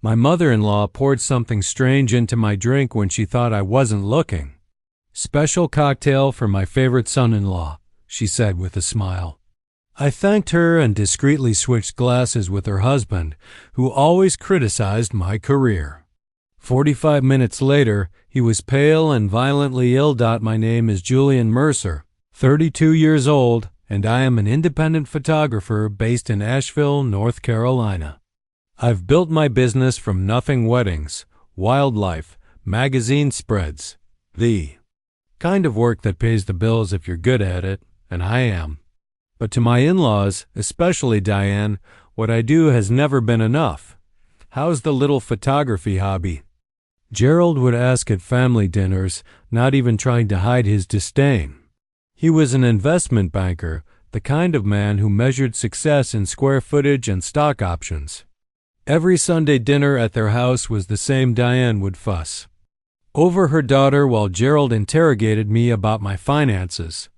My mother-in-law poured something strange into my drink when she thought I wasn't looking. "Special cocktail for my favorite son-in-law," she said with a smile. I thanked her and discreetly switched glasses with her husband, who always criticized my career. 45 minutes later, he was pale and violently ill. My name is Julian Mercer, 32 years old, and I am an independent photographer based in Asheville, North Carolina. I've built my business from nothing: weddings, wildlife, magazine spreads, the kind of work that pays the bills if you're good at it, and I am. But to my in-laws, especially Diane, what I do has never been enough. "How's the little photography hobby?" Gerald would ask at family dinners, not even trying to hide his disdain. He was an investment banker, the kind of man who measured success in square footage and stock options. Every Sunday dinner at their house was the same. Diane would fuss over her daughter while Gerald interrogated me about my finances.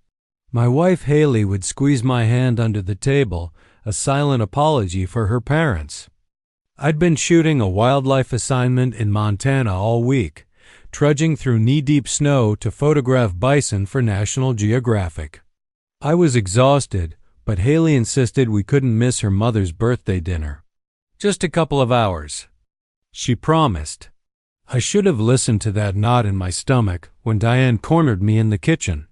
My wife Haley would squeeze my hand under the table, a silent apology for her parents. I'd been shooting a wildlife assignment in Montana all week, trudging through knee-deep snow to photograph bison for National Geographic. I was exhausted, but Haley insisted we couldn't miss her mother's birthday dinner. "Just a couple of hours," she promised. I should have listened to that knot in my stomach when Diane cornered me in the kitchen.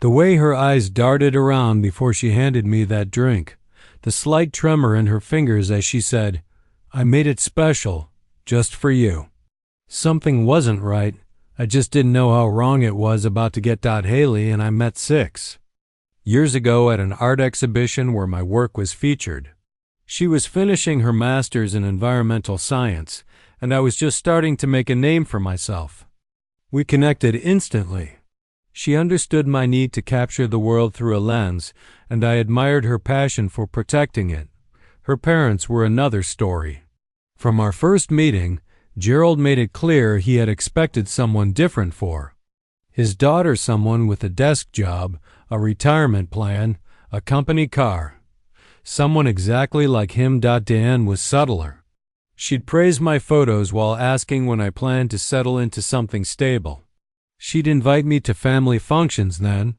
The way her eyes darted around before she handed me that drink, the slight tremor in her fingers as she said, "I made it special, just for you." Something wasn't right. I just didn't know how wrong it was about to get. Haley and I met 6 years ago at an art exhibition where my work was featured. She was finishing her master's in environmental science, and I was just starting to make a name for myself. We connected instantly. She understood my need to capture the world through a lens, and I admired her passion for protecting it. Her parents were another story. From our first meeting, Gerald made it clear he had expected someone different for his daughter, someone with a desk job, a retirement plan, a company car. Someone exactly like him. Diane was subtler. She'd praise my photos while asking when I planned to settle into something stable. She'd invite me to family functions then,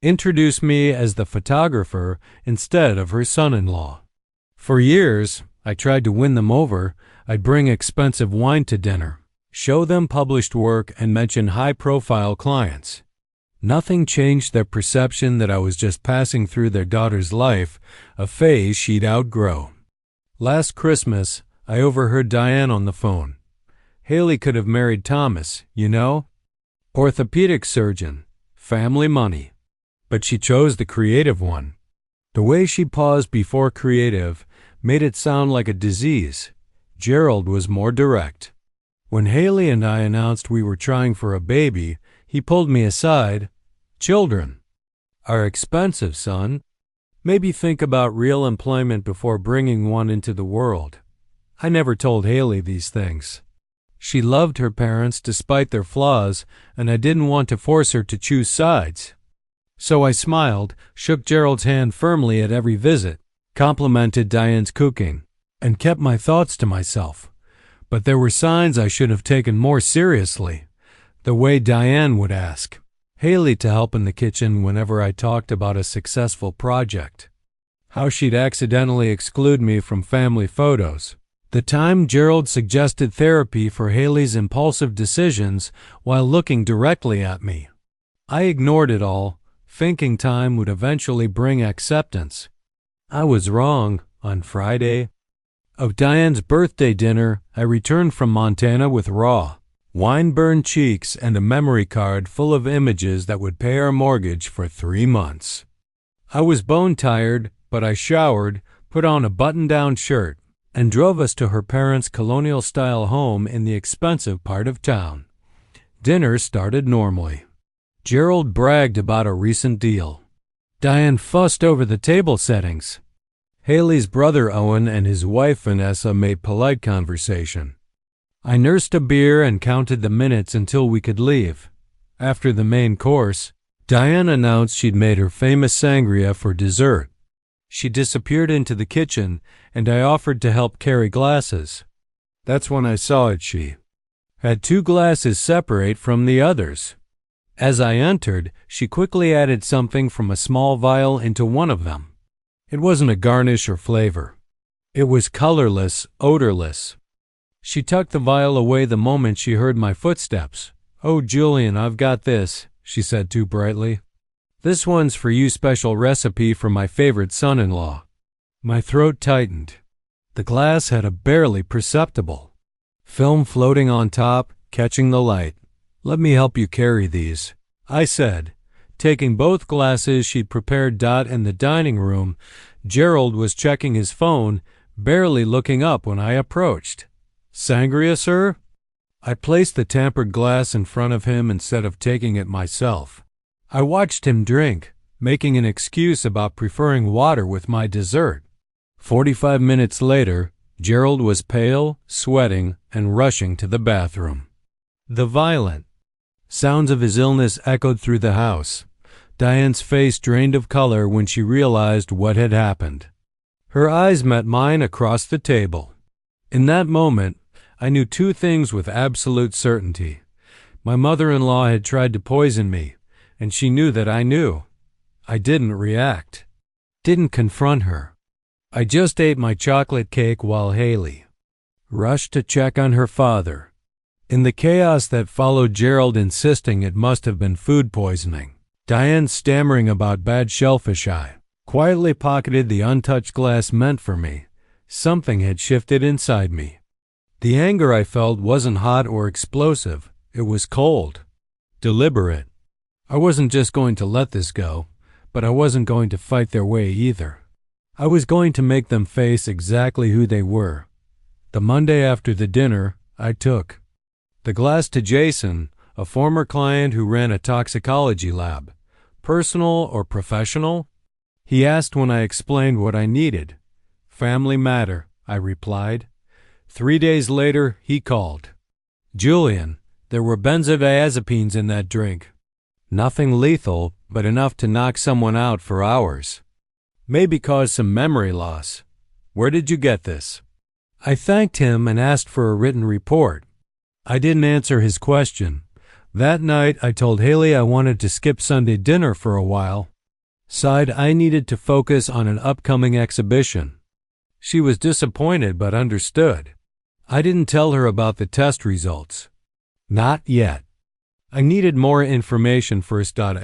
introduce me as the photographer instead of her son-in-law. For years, I tried to win them over. I'd bring expensive wine to dinner, show them published work, and mention high-profile clients. Nothing changed their perception that I was just passing through their daughter's life, a phase she'd outgrow. Last Christmas, I overheard Diane on the phone. "Haley could have married Thomas, you know? Orthopedic surgeon, family money. But she chose the creative one." The way she paused before creative made it sound like a disease. Gerald was more direct. When Haley and I announced we were trying for a baby, he pulled me aside. "Children are expensive, son. Maybe think about real employment before bringing one into the world." I never told Haley these things. She loved her parents despite their flaws, and I didn't want to force her to choose sides. So I smiled, shook Gerald's hand firmly at every visit, complimented Diane's cooking, and kept my thoughts to myself. But there were signs I should have taken more seriously. The way Diane would ask Haley to help in the kitchen whenever I talked about a successful project. How she'd accidentally exclude me from family photos. The time Gerald suggested therapy for Haley's impulsive decisions while looking directly at me. I ignored it all, thinking time would eventually bring acceptance. I was wrong. On Friday of Diane's birthday dinner, I returned from Montana with raw, wine-burned cheeks and a memory card full of images that would pay our mortgage for 3 months. I was bone-tired, but I showered, put on a button-down shirt, and drove us to her parents' colonial-style home in the expensive part of town. Dinner started normally. Gerald bragged about a recent deal. Diane fussed over the table settings. Haley's brother Owen and his wife Vanessa made polite conversation. I nursed a beer and counted the minutes until we could leave. After the main course, Diane announced she'd made her famous sangria for dessert. She disappeared into the kitchen, and I offered to help carry glasses. That's when I saw it. She had two glasses separate from the others. As I entered, she quickly added something from a small vial into one of them. It wasn't a garnish or flavor. It was colorless, odorless. She tucked the vial away the moment she heard my footsteps. "Oh, Julian, I've got this," she said too brightly. "This one's for you, special recipe for my favorite son-in-law." My throat tightened. The glass had a barely perceptible film floating on top, catching the light. "Let me help you carry these," I said, taking both glasses she'd prepared. In the dining room, Gerald was checking his phone, barely looking up when I approached. "Sangria, sir?" I placed the tampered glass in front of him instead of taking it myself. I watched him drink, making an excuse about preferring water with my dessert. 45 minutes later, Gerald was pale, sweating, and rushing to the bathroom. The violent sounds of his illness echoed through the house. Diane's face drained of color when she realized what had happened. Her eyes met mine across the table. In that moment, I knew two things with absolute certainty. My mother-in-law had tried to poison me, and she knew that I knew. I didn't react, didn't confront her. I just ate my chocolate cake while Haley rushed to check on her father. In the chaos that followed, Gerald insisting it must have been food poisoning, Diane stammering about bad shellfish, I quietly pocketed the untouched glass meant for me. Something had shifted inside me. The anger I felt wasn't hot or explosive. It was cold, deliberate. I wasn't just going to let this go, but I wasn't going to fight their way either. I was going to make them face exactly who they were. The Monday after the dinner, I took the glass to Jason, a former client who ran a toxicology lab. "Personal or professional?" he asked when I explained what I needed. "Family matter," I replied. 3 days later, he called. "Julian, there were benzodiazepines in that drink. Nothing lethal, but enough to knock someone out for hours. Maybe cause some memory loss. Where did you get this?" I thanked him and asked for a written report. I didn't answer his question. That night, I told Haley I wanted to skip Sunday dinner for a while. Sighed I needed to focus on an upcoming exhibition. She was disappointed but understood. I didn't tell her about the test results. Not yet. I needed more information first. Over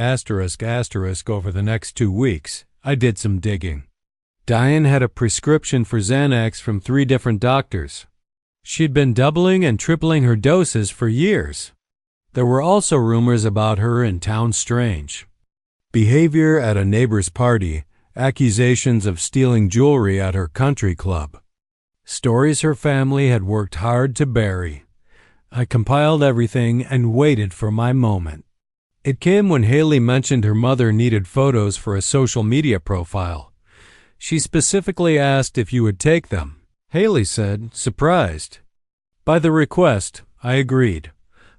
the next 2 weeks, I did some digging. Diane had a prescription for Xanax from 3 different doctors. She'd been doubling and tripling her doses for years. There were also rumors about her in town: strange behavior at a neighbor's party, accusations of stealing jewelry at her country club. Stories her family had worked hard to bury. I compiled everything and waited for my moment. It came when Haley mentioned her mother needed photos for a social media profile. She specifically asked if you would take them. Haley said, surprised. By the request, I agreed.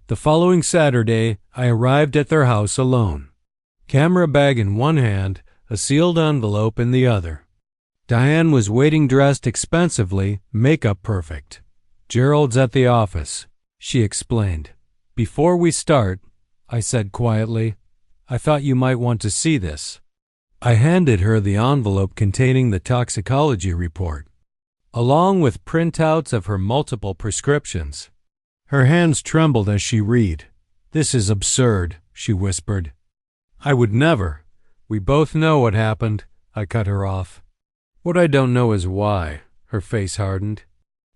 The following Saturday, I arrived at their house alone. Camera bag in one hand, a sealed envelope in the other. Diane was waiting, dressed expensively, makeup perfect. "Gerald's at the office," she explained. "Before we start," I said quietly, "I thought you might want to see this." I handed her the envelope containing the toxicology report, along with printouts of her multiple prescriptions. Her hands trembled as she read. "This is absurd," she whispered. "I would never. We both know what happened," I cut her off. "What I don't know is why." Her face hardened.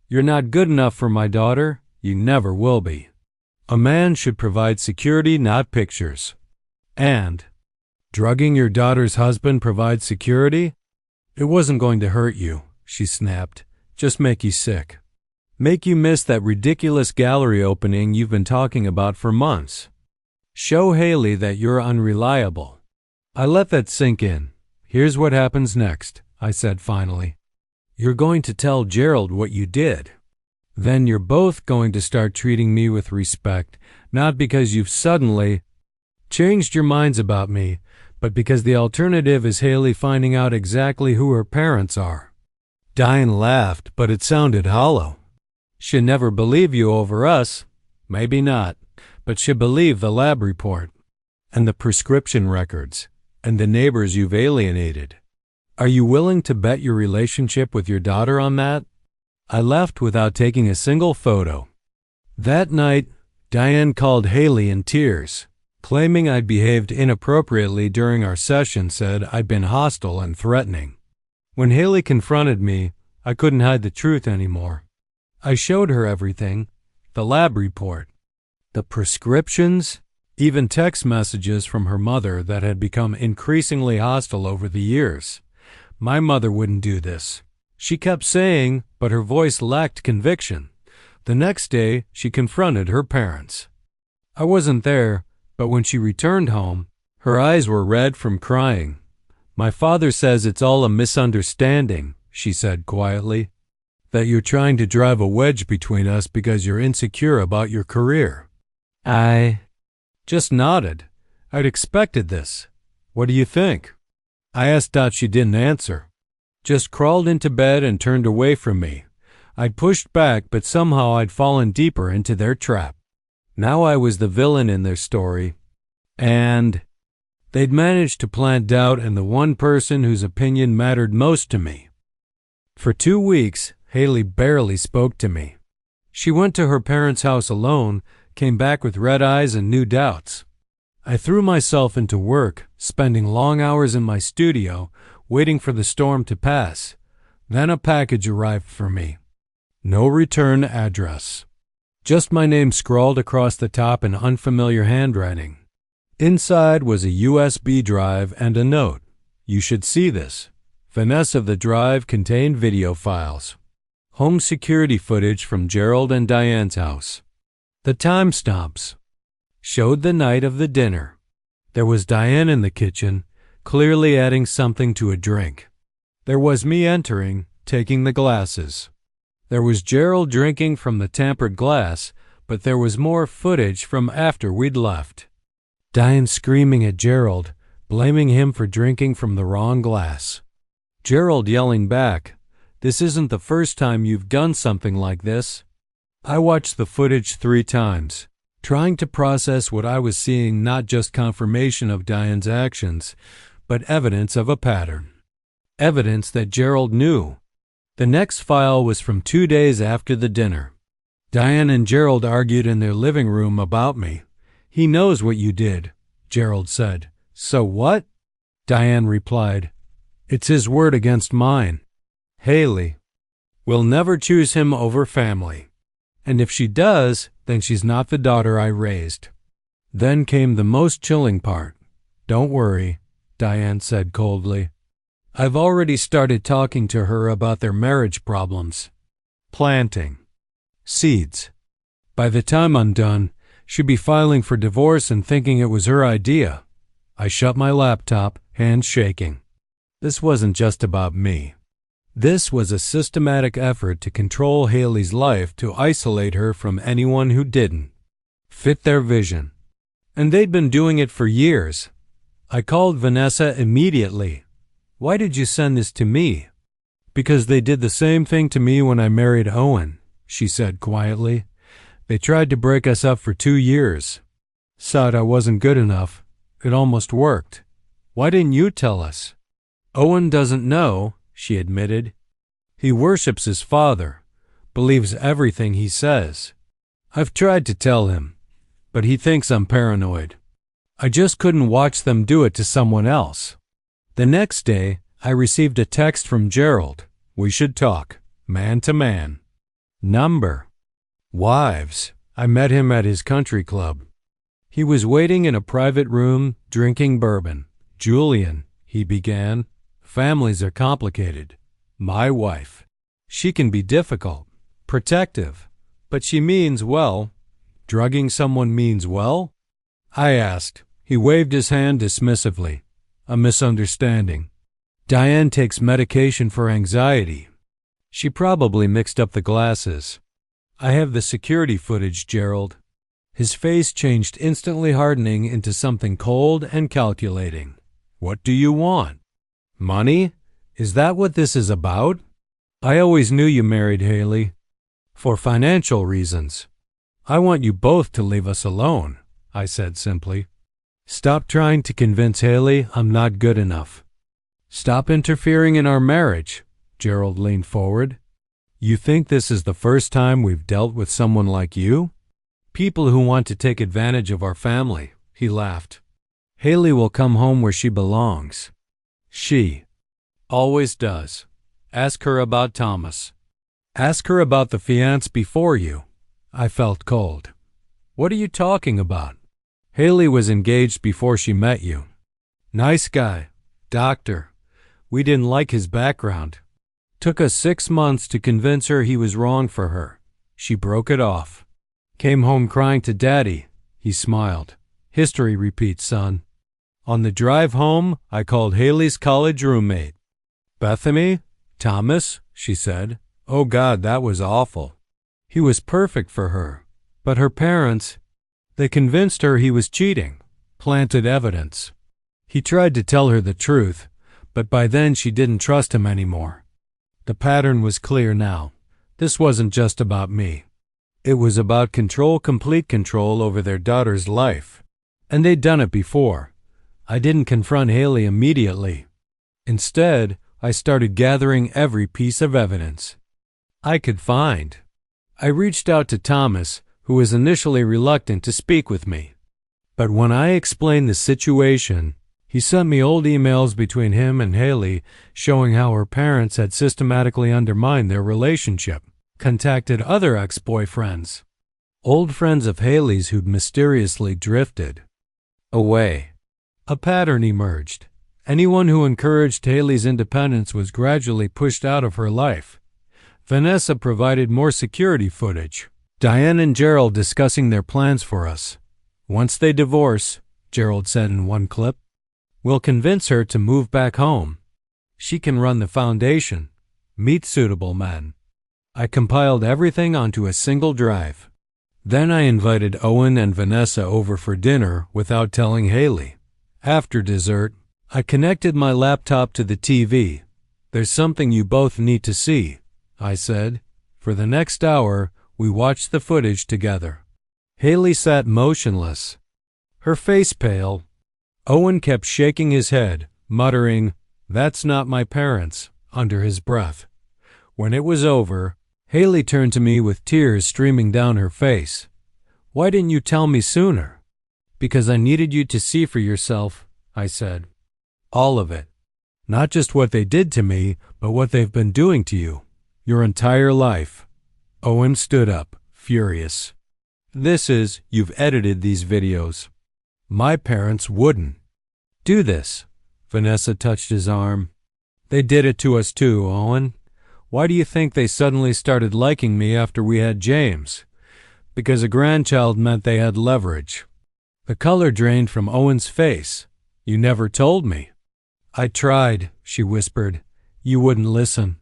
"You're not good enough for my daughter. You never will be. A man should provide security, not pictures. And drugging your daughter's husband provides security? It wasn't going to hurt you," she snapped. "Just make you sick. Make you miss that ridiculous gallery opening you've been talking about for months. Show Haley that you're unreliable." I let that sink in. "Here's what happens next," I said finally. "You're going to tell Gerald what you did. Then you're both going to start treating me with respect, not because you've suddenly changed your minds about me, but because the alternative is Haley finding out exactly who her parents are." Diane laughed, but it sounded hollow. She'd never believe you over us. Maybe not, but she'd believe the lab report, and the prescription records, and the neighbors you've alienated. Are you willing to bet your relationship with your daughter on that? I left without taking a single photo. That night, Diane called Haley in tears, claiming I'd behaved inappropriately during our session, said I'd been hostile and threatening. When Haley confronted me, I couldn't hide the truth anymore. I showed her everything, the lab report, the prescriptions, even text messages from her mother that had become increasingly hostile over the years. My mother wouldn't do this. She kept saying, but her voice lacked conviction. The next day, she confronted her parents. I wasn't there, but when she returned home, her eyes were red from crying. My father says it's all a misunderstanding, she said quietly, that you're trying to drive a wedge between us because you're insecure about your career. I just nodded. I'd expected this. What do you think? I asked. She didn't answer. Just crawled into bed and turned away from me. I'd pushed back, but somehow I'd fallen deeper into their trap. Now I was the villain in their story, and they'd managed to plant doubt in the one person whose opinion mattered most to me. For 2 weeks, Haley barely spoke to me. She went to her parents' house alone, came back with red eyes and new doubts. I threw myself into work, spending long hours in my studio, waiting for the storm to pass. Then a package arrived for me. No return address. Just my name scrawled across the top in unfamiliar handwriting. Inside was a USB drive and a note. You should see this. Finesse of the drive contained video files. Home security footage from Gerald and Diane's house. The timestamps showed the night of the dinner. There was Diane in the kitchen, clearly adding something to a drink. There was me entering, taking the glasses. There was Gerald drinking from the tampered glass, but there was more footage from after we'd left. Diane screaming at Gerald, blaming him for drinking from the wrong glass. Gerald yelling back, "This isn't the first time you've done something like this." I watched the footage 3 times, trying to process what I was seeing, not just confirmation of Diane's actions, but evidence of a pattern. Evidence that Gerald knew. The next file was from 2 days after the dinner. Diane and Gerald argued in their living room about me. "He knows what you did," Gerald said. "So what?" Diane replied, "It's his word against mine. Haley will never choose him over family. And if she does, then she's not the daughter I raised." Then came the most chilling part. "Don't worry," Diane said coldly. "I've already started talking to her about their marriage problems. Planting seeds. By the time I'm done, she'd be filing for divorce and thinking it was her idea." I shut my laptop, hands shaking. This wasn't just about me. This was a systematic effort to control Haley's life, to isolate her from anyone who didn't fit their vision. And they'd been doing it for years. I called Vanessa immediately. "Why did you send this to me?" "Because they did the same thing to me when I married Owen," she said quietly. "They tried to break us up for 2 years. Said I wasn't good enough. It almost worked. Why didn't you tell us?" "Owen doesn't know," she admitted. "He worships his father, believes everything he says. I've tried to tell him, but he thinks I'm paranoid. I just couldn't watch them do it to someone else." The next day, I received a text from Gerald. "We should talk, man to man." Number. Wives. I met him at his country club. He was waiting in a private room, drinking bourbon. "Julian," he began, "families are complicated. My wife. She can be difficult, protective, but she means well." "Drugging someone means well?" I asked. He waved his hand dismissively. "A misunderstanding. Diane takes medication for anxiety. She probably mixed up the glasses. I have the security footage, Gerald." His face changed, instantly hardening into something cold and calculating. "What do you want? Money? Is that what this is about? I always knew you married Haley." For financial reasons. I want you both to leave us alone, I said simply. Stop trying to convince Haley I'm not good enough. Stop interfering in our marriage. Gerald leaned forward. You think this is the first time we've dealt with someone like you? People who want to take advantage of our family, he laughed. Haley will come home where she belongs. She always does. Ask her about Thomas. Ask her about the fiancé before you. I felt cold. What are you talking about? Haley was engaged before she met you. Nice guy. Doctor. We didn't like his background. Took us 6 months to convince her he was wrong for her. She broke it off. Came home crying to Daddy. He smiled. History repeats, son. On the drive home, I called Haley's college roommate. Bethany? Thomas? She said. Oh God, that was awful. He was perfect for her. But her parents, they convinced her he was cheating. Planted evidence. He tried to tell her the truth, but by then she didn't trust him anymore. The pattern was clear now. This wasn't just about me. It was about control, complete control over their daughter's life. And they'd done it before. I didn't confront Haley immediately. Instead, I started gathering every piece of evidence I could find. I reached out to Thomas, who was initially reluctant to speak with me. But when I explained the situation, he sent me old emails between him and Haley showing how her parents had systematically undermined their relationship, contacted other ex-boyfriends, old friends of Haley's who'd mysteriously drifted away. A pattern emerged. Anyone who encouraged Haley's independence was gradually pushed out of her life. Vanessa provided more security footage. Diane and Gerald discussing their plans for us. Once they divorce, Gerald said in one clip, we'll convince her to move back home. She can run the foundation, meet suitable men. I compiled everything onto a single drive. Then I invited Owen and Vanessa over for dinner without telling Haley. After dessert, I connected my laptop to the TV. There's something you both need to see, I said. For the next hour, we watched the footage together. Haley sat motionless, her face pale. Owen kept shaking his head, muttering, "That's not my parents," under his breath. When it was over, Haley turned to me with tears streaming down her face. "Why didn't you tell me sooner?" "Because I needed you to see for yourself," I said. "All of it. Not just what they did to me, but what they've been doing to you. Your entire life." Owen stood up, furious. You've edited these videos. My parents wouldn't do this." Vanessa touched his arm. "They did it to us too, Owen. Why do you think they suddenly started liking me after we had James? Because a grandchild meant they had leverage." The color drained from Owen's face. "You never told me." "I tried," she whispered. "You wouldn't listen."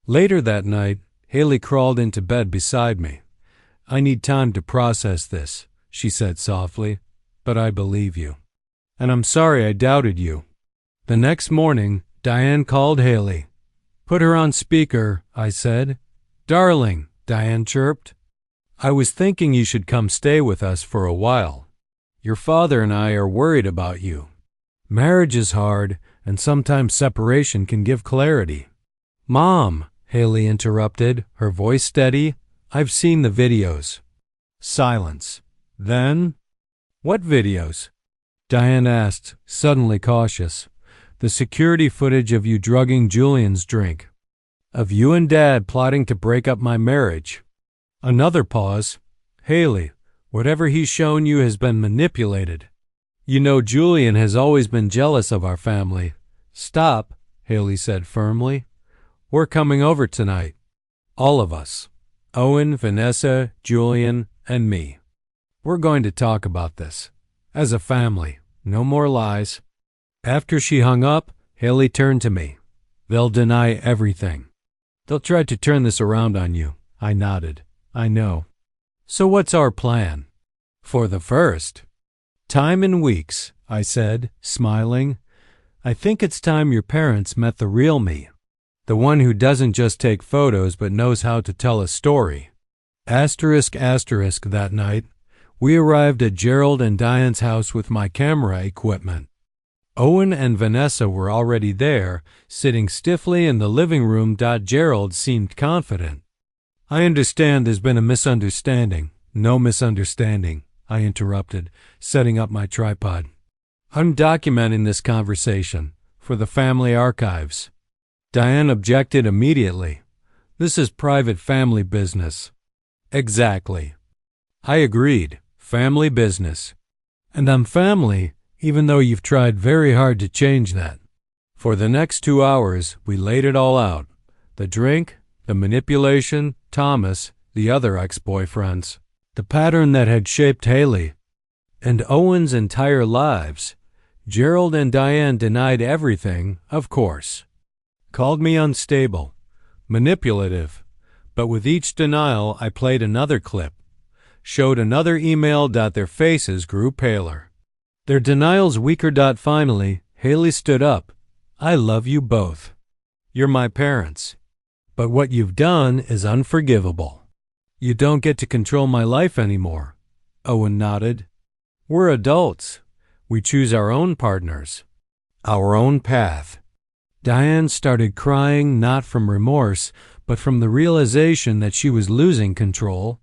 Later that night, Haley crawled into bed beside me. "I need time to process this," she said softly, "but I believe you. And I'm sorry I doubted you." The next morning, Diane called Haley. "Put her on speaker," I said. "Darling," Diane chirped. "I was thinking you should come stay with us for a while. Your father and I are worried about you. Marriage is hard, and sometimes separation can give clarity." "Mom," Haley interrupted, her voice steady, "I've seen the videos." Silence. Then, "What videos?" Diane asked, suddenly cautious. "The security footage of you drugging Julian's drink. Of you and Dad plotting to break up my marriage." Another pause. "Haley, whatever he's shown you has been manipulated. You know Julian has always been jealous of our family." "Stop," Haley said firmly. "We're coming over tonight. All of us. Owen, Vanessa, Julian, and me. We're going to talk about this. As a family. No more lies." After she hung up, Haley turned to me. "They'll deny everything. They'll try to turn this around on you." I nodded. "I know." "So what's our plan?" "For the first time in weeks," I said, smiling, "I think it's time your parents met the real me. The one who doesn't just take photos but knows how to tell a story." That night, we arrived at Gerald and Diane's house with my camera equipment. Owen and Vanessa were already there, sitting stiffly in the living room. Gerald seemed confident. I understand there's been a misunderstanding. No misunderstanding, I interrupted, setting up my tripod. I'm documenting this conversation for the family archives. Diane objected immediately. This is private family business. Exactly. I agreed. Family business. And I'm family, even though you've tried very hard to change that. For the next 2 hours, we laid it all out. The drink, the manipulation, Thomas, the other ex-boyfriends, the pattern that had shaped Haley and Owen's entire lives. Gerald and Diane denied everything, of course. Called me unstable, manipulative, but with each denial I played another clip, showed another email. Their faces grew paler. Their denials weaker. Finally, Haley stood up. I love you both. You're my parents. But what you've done is unforgivable. You don't get to control my life anymore. Owen nodded. We're adults. We choose our own partners, our own path. Diane started crying, not from remorse, but from the realization that she was losing control.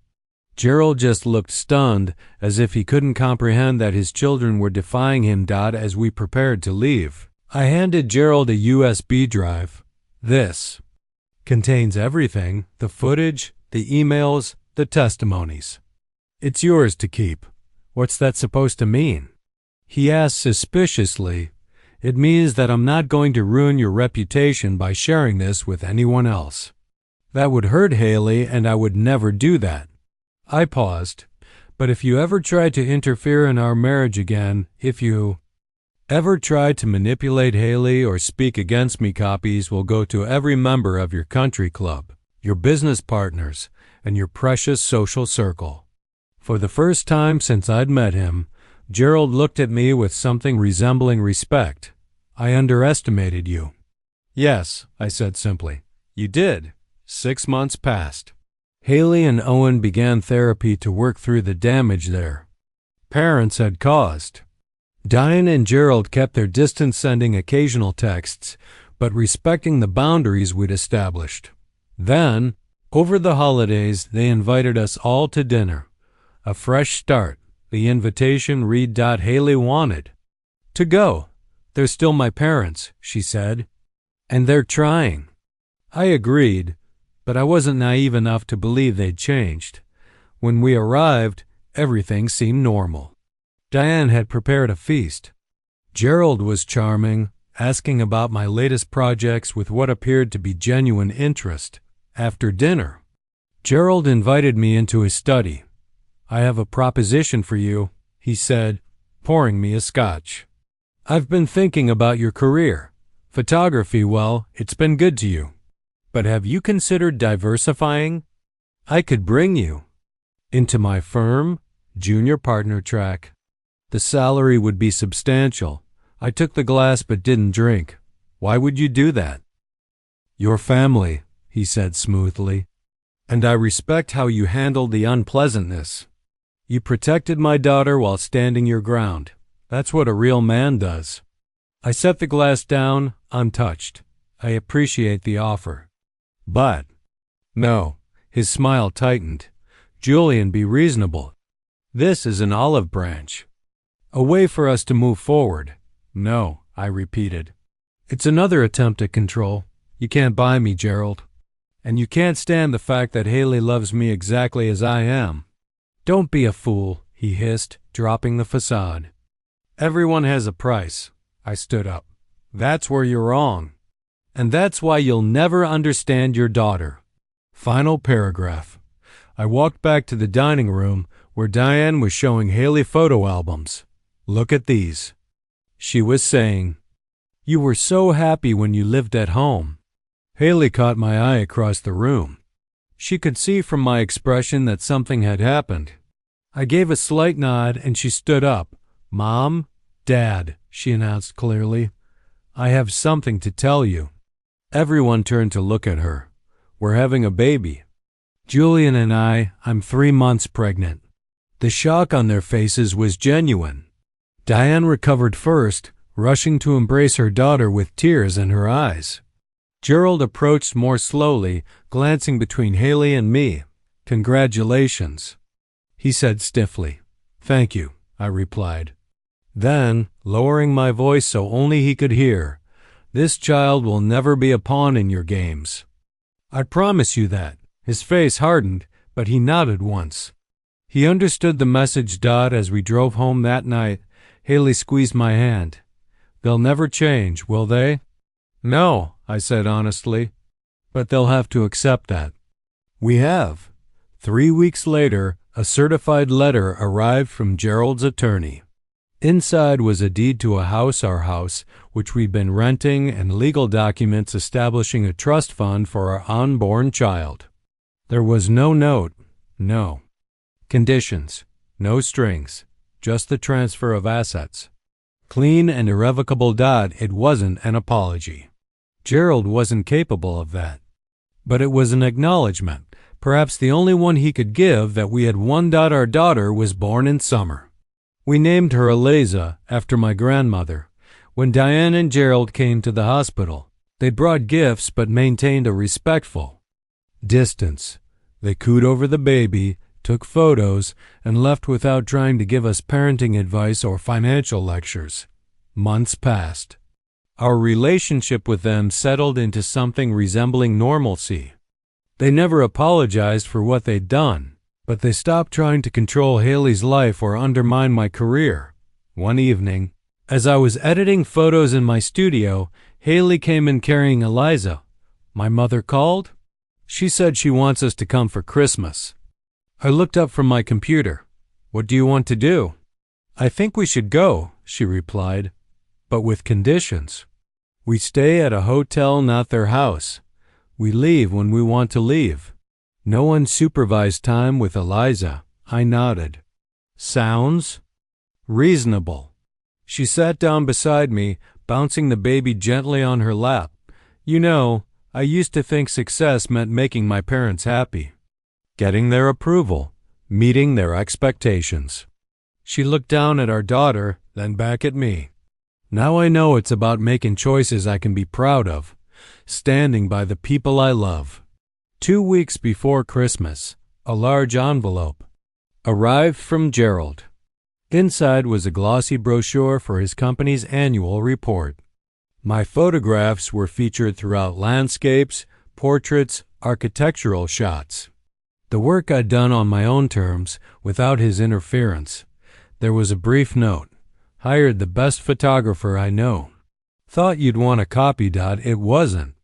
Gerald just looked stunned, as if he couldn't comprehend that his children were defying him. As we prepared to leave, I handed Gerald a USB drive. This contains everything, the footage, the emails, the testimonies. It's yours to keep. What's that supposed to mean? He asked suspiciously. It means that I'm not going to ruin your reputation by sharing this with anyone else. That would hurt Haley, and I would never do that. I paused. But if you ever try to interfere in our marriage again, if you ever try to manipulate Haley or speak against me, copies will go to every member of your country club, your business partners, and your precious social circle. For the first time since I'd met him, Gerald looked at me with something resembling respect. I underestimated you. Yes, I said simply. You did. 6 months passed. Haley and Owen began therapy to work through the damage their parents had caused. Diane and Gerald kept their distance, sending occasional texts, but respecting the boundaries we'd established. Then, over the holidays, they invited us all to dinner. A fresh start. The invitation read. Haley wanted to go. They're still my parents, she said, and they're trying. I agreed, but I wasn't naive enough to believe they'd changed. When we arrived, everything seemed normal. Diane had prepared a feast. Gerald was charming, asking about my latest projects with what appeared to be genuine interest. After dinner, Gerald invited me into his study. I have a proposition for you, he said, pouring me a scotch. I've been thinking about your career. Photography, well, it's been good to you. But have you considered diversifying? I could bring you into my firm, junior partner track. The salary would be substantial. I took the glass but didn't drink. Why would you do that? Your family, he said smoothly. And I respect how you handled the unpleasantness. You protected my daughter while standing your ground. That's what a real man does. I set the glass down, untouched. I appreciate the offer. But, no, his smile tightened. Julian, be reasonable. This is an olive branch. A way for us to move forward. No, I repeated. It's another attempt at control. You can't buy me, Gerald. And you can't stand the fact that Haley loves me exactly as I am. Don't be a fool, he hissed, dropping the facade. Everyone has a price. I stood up. That's where you're wrong. And that's why you'll never understand your daughter. Final paragraph. I walked back to the dining room where Diane was showing Haley photo albums. Look at these. She was saying, You were so happy when you lived at home. Haley caught my eye across the room. She could see from my expression that something had happened. I gave a slight nod and she stood up. Mom, Dad, she announced clearly, I have something to tell you. Everyone turned to look at her. We're having a baby. Julian and I'm 3 months pregnant. The shock on their faces was genuine. Diane recovered first, rushing to embrace her daughter with tears in her eyes. Gerald approached more slowly, glancing between Haley and me. "Congratulations," he said stiffly. "Thank you," I replied. Then, lowering my voice so only he could hear, "This child will never be a pawn in your games. I promise you that." His face hardened, but he nodded once. He understood the message. As we drove home that night, Haley squeezed my hand. "They'll never change, will they?" "No," I said honestly, "but they'll have to accept that." We have. 3 weeks later, a certified letter arrived from Gerald's attorney. Inside was a deed to our house, which we'd been renting, and legal documents establishing a trust fund for our unborn child. There was no note, no conditions, no strings, just the transfer of assets. Clean and irrevocable. It wasn't an apology. Gerald wasn't capable of that. But it was an acknowledgement, perhaps the only one he could give, that we had won. Our daughter was born in summer. We named her Eliza, after my grandmother. When Diane and Gerald came to the hospital, they brought gifts but maintained a respectful distance. They cooed over the baby, took photos, and left without trying to give us parenting advice or financial lectures. Months passed. Our relationship with them settled into something resembling normalcy. They never apologized for what they'd done, but they stopped trying to control Haley's life or undermine my career. One evening, as I was editing photos in my studio, Haley came in carrying Eliza. "My mother called? She said she wants us to come for Christmas." I looked up from my computer. "What do you want to do?" "I think we should go," she replied, "but with conditions. We stay at a hotel, not their house. We leave when we want to leave. No unsupervised time with Eliza." I nodded. "Sounds reasonable." She sat down beside me, bouncing the baby gently on her lap. "You know, I used to think success meant making my parents happy, getting their approval, meeting their expectations." She looked down at our daughter, then back at me. "Now I know it's about making choices I can be proud of, standing by the people I love." 2 weeks before Christmas, a large envelope arrived from Gerald. Inside was a glossy brochure for his company's annual report. My photographs were featured throughout: landscapes, portraits, architectural shots. The work I'd done on my own terms, without his interference. There was a brief note: "Hired the best photographer I know. Thought you'd want a copy." It wasn't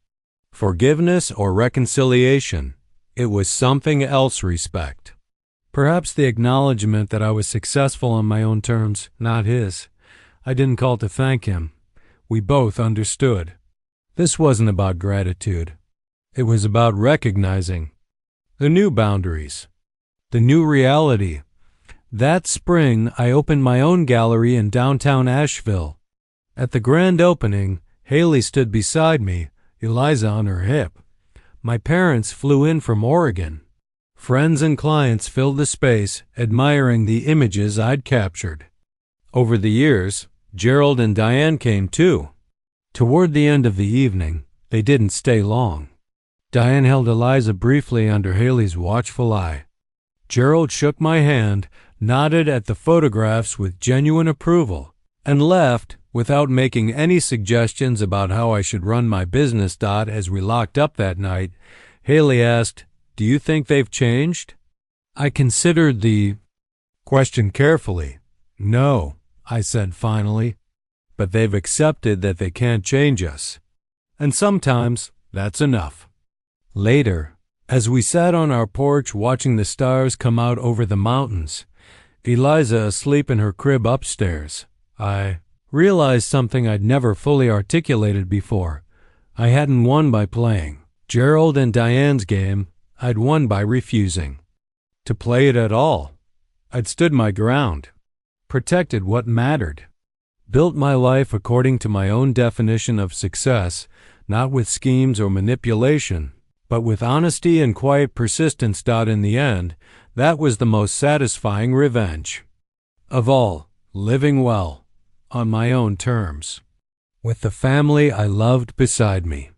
forgiveness or reconciliation. It was something else: respect. Perhaps the acknowledgement that I was successful on my own terms, not his. I didn't call to thank him. We both understood. This wasn't about gratitude. It was about recognizing the new boundaries, the new reality. That spring, I opened my own gallery in downtown Asheville. At the grand opening, Haley stood beside me, Eliza on her hip. My parents flew in from Oregon. Friends and clients filled the space, admiring the images I'd captured. Over the years, Gerald and Diane came too. Toward the end of the evening, they didn't stay long. Diane held Eliza briefly under Haley's watchful eye. Gerald shook my hand, nodded at the photographs with genuine approval, and left without making any suggestions about how I should run my business. As we locked up that night, Haley asked, "Do you think they've changed?" I considered the question carefully. "No," I said finally, "but they've accepted that they can't change us. And sometimes that's enough." Later, as we sat on our porch watching the stars come out over the mountains, Eliza asleep in her crib upstairs, I realized something I'd never fully articulated before. I hadn't won by playing Gerald and Diane's game. I'd won by refusing to play it at all. I'd stood my ground, protected what mattered, built my life according to my own definition of success, not with schemes or manipulation, But with honesty and quiet persistence, in the end, that was the most satisfying revenge of all, living well, on my own terms, with the family I loved beside me.